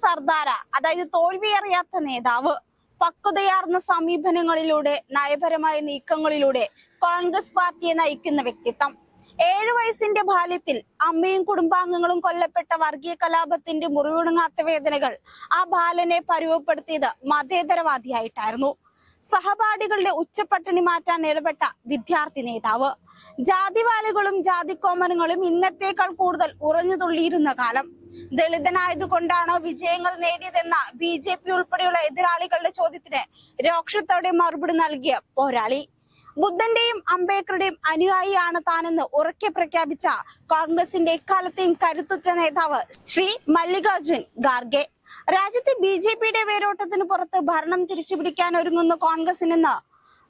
സർദാര, അതായത് തോൽവിയറിയാത്ത നേതാവ്. പക്വതയാർന്ന സമീപനങ്ങളിലൂടെ, നയപരമായ നീക്കങ്ങളിലൂടെ കോൺഗ്രസ് പാർട്ടിയെ നയിക്കുന്ന വ്യക്തിത്വം. 7 വയസ്സിന്റെ ബാല്യത്തിൽ അമ്മയും കുടുംബാംഗങ്ങളും കൊല്ലപ്പെട്ട വർഗീയ കലാപത്തിന്റെ മുറിവുണങ്ങാത്ത വേദനകൾ ആ ബാലനെ പരുവപ്പെടുത്തിയത് മതേതരവാദിയായിട്ടായിരുന്നു. സഹപാഠികളുടെ ഉച്ചപ്പട്ടിണി മാറ്റാൻ ഇടപെട്ട വിദ്യാർത്ഥി നേതാവ്. ജാതിവാലികളും ജാതിക്കോമരങ്ങളും ഇന്നത്തേക്കാൾ കൂടുതൽ ഉറഞ്ഞുതുള്ളിയിരുന്ന കാലം. ദളിതനായതുകൊണ്ടാണോ വിജയങ്ങൾ നേടിയതെന്ന BJP ഉൾപ്പെടെയുള്ള എതിരാളികളുടെ ചോദ്യത്തിന് രോക്ഷത്തോടെ മറുപടി നൽകിയ പോരാളി. ബുദ്ധന്റെയും അംബേദ്കറുടെയും അനുയായിയാണ് താനെന്ന് ഉറക്കെ പ്രഖ്യാപിച്ച കോൺഗ്രസിന്റെ എക്കാലത്തെയും കരുത്തുറ്റ നേതാവ് ശ്രീ മല്ലികാർജുൻ ഖാർഗെ. രാജ്യത്തെ BJPയുടെ വേരോട്ടത്തിന് പുറത്ത് ഭരണം തിരിച്ചുപിടിക്കാൻ ഒരുങ്ങുന്ന കോൺഗ്രസിന്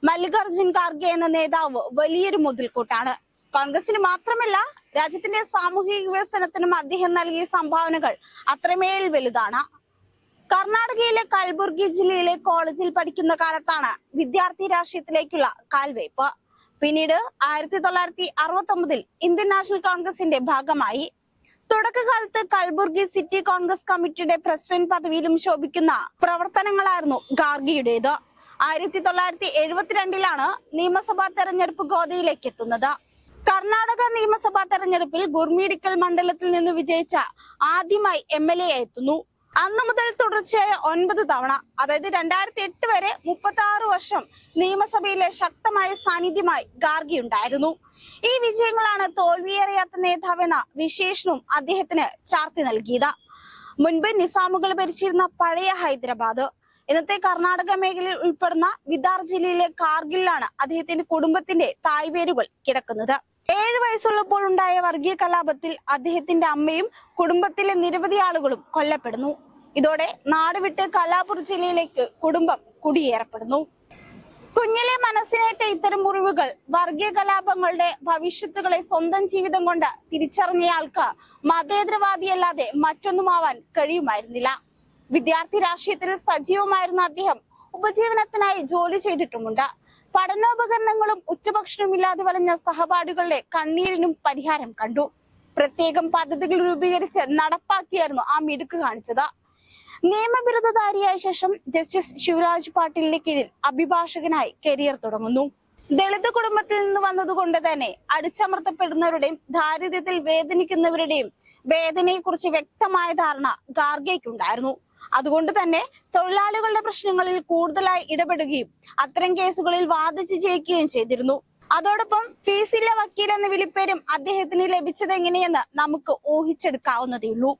മല്ലികാർജുൻ ഖാർഗെ എന്ന നേതാവ് വലിയൊരു മുതൽക്കൂട്ടാണ്. കോൺഗ്രസിന് മാത്രമല്ല, രാജ്യത്തിന്റെ സാമൂഹിക വികസനത്തിനും അദ്ദേഹം നൽകിയ സംഭാവനകൾ അത്രമേൽ വലുതാണ്. കർണാടകയിലെ കൽബുർഗി ജില്ലയിലെ കോളേജിൽ പഠിക്കുന്ന കാലത്താണ് വിദ്യാർത്ഥി രാഷ്ട്രീയത്തിലേക്കുള്ള കാൽവയ്പ്. പിന്നീട് 1969 ഇന്ത്യൻ നാഷണൽ കോൺഗ്രസിന്റെ ഭാഗമായി. തുടക്കകാലത്ത് കൽബുർഗി സിറ്റി കോൺഗ്രസ് കമ്മിറ്റിയുടെ പ്രസിഡന്റ് പദവിയിലും ശോഭിക്കുന്ന പ്രവർത്തനങ്ങളായിരുന്നു ഖാർഗെയുടേത്. 1972 നിയമസഭാ തെരഞ്ഞെടുപ്പ് ഗോദയിലേക്ക് എത്തുന്നത്. കർണാടക നിയമസഭാ തെരഞ്ഞെടുപ്പിൽ ഗുർമീഡിക്കൽ മണ്ഡലത്തിൽ നിന്ന് വിജയിച്ച ആദ്യമായി MLA എത്തുന്നു. അന്നു മുതൽ തുടർച്ചയായ 9 തവണ, അതായത് 2008 വരെ 36 വർഷം നിയമസഭയിലെ ശക്തമായ സാന്നിധ്യമായി ഖാർഗെ ഉണ്ടായിരുന്നു. ഈ വിജയങ്ങളാണ് തോൽവിയേറിയാത്ത നേതാവെന്ന വിശേഷണവും അദ്ദേഹത്തിന് ചാർത്തി നൽകിയത്. മുൻപ് നിസാമുകൾ ഭരിച്ചിരുന്ന പഴയ ഹൈദരാബാദ്, ഇന്നത്തെ കർണാടക മേഖലയിൽ ഉൾപ്പെടുന്ന വിദാർ ജില്ലയിലെ കാർഗിലാണ് അദ്ദേഹത്തിന്റെ കുടുംബത്തിന്റെ തായ്വേരുകൾ കിടക്കുന്നത്. 7 വയസ്സുള്ളപ്പോൾ ഉണ്ടായ വർഗീയ കലാപത്തിൽ അദ്ദേഹത്തിന്റെ അമ്മയും കുടുംബത്തിലെ നിരവധി ആളുകളും കൊല്ലപ്പെടുന്നു. ഇതോടെ നാടുവിട്ട് കലാപൂർ ജില്ലയിലേക്ക് കുടുംബം കുടിയേറപ്പെടുന്നു. കുഞ്ഞിലെ മനസ്സിനേറ്റ ഇത്തരം മുറിവുകൾ വർഗീയ കലാപങ്ങളുടെ ഭവിഷ്യത്തുകളെ സ്വന്തം ജീവിതം കൊണ്ട് തിരിച്ചറിഞ്ഞയാൾക്ക് മതേതരവാദിയല്ലാതെ മറ്റൊന്നുമാവാൻ കഴിയുമായിരുന്നില്ല. വിദ്യാർത്ഥി രാഷ്ട്രീയത്തിൽ സജീവമായിരുന്ന അദ്ദേഹം ഉപജീവനത്തിനായി ജോലി ചെയ്തിട്ടുമുണ്ട്. പഠനോപകരണങ്ങളും ഉച്ചഭക്ഷണവും ഇല്ലാതെ വലഞ്ഞ സഹപാഠികളുടെ കണ്ണീരിനും പരിഹാരം കണ്ടു. പ്രത്യേകം പദ്ധതികൾ രൂപീകരിച്ച് നടപ്പാക്കിയായിരുന്നു ആ മിടുക്ക് കാണിച്ചത്. നിയമബിരുദധാരിയായ ശേഷം ജസ്റ്റിസ് ശിവരാജ് പാട്ടീലിന്റെ കീഴിൽ അഭിഭാഷകനായി കരിയർ തുടങ്ങുന്നു. ദളിത് കുടുംബത്തിൽ നിന്ന് വന്നതുകൊണ്ട് തന്നെ അടിച്ചമർത്തപ്പെടുന്നവരുടെയും ദാരിദ്ര്യത്തിൽ വേദനിക്കുന്നവരുടെയും വേദനയെ കുറിച്ച് വ്യക്തമായ ധാരണ ഖാർഗെക്കുണ്ടായിരുന്നു. അതുകൊണ്ട് തന്നെ തൊഴിലാളികളുടെ പ്രശ്നങ്ങളിൽ കൂടുതലായി ഇടപെടുകയും അത്തരം കേസുകളിൽ വാദിച്ചു ജയിക്കുകയും ചെയ്തിരുന്നു. അതോടൊപ്പം ഫീസില്ല വക്കീൽ എന്ന വിളിപ്പേരും അദ്ദേഹത്തിന് ലഭിച്ചത് എങ്ങനെയെന്ന് നമുക്ക് ഊഹിച്ചെടുക്കാവുന്നതേയുള്ളൂ.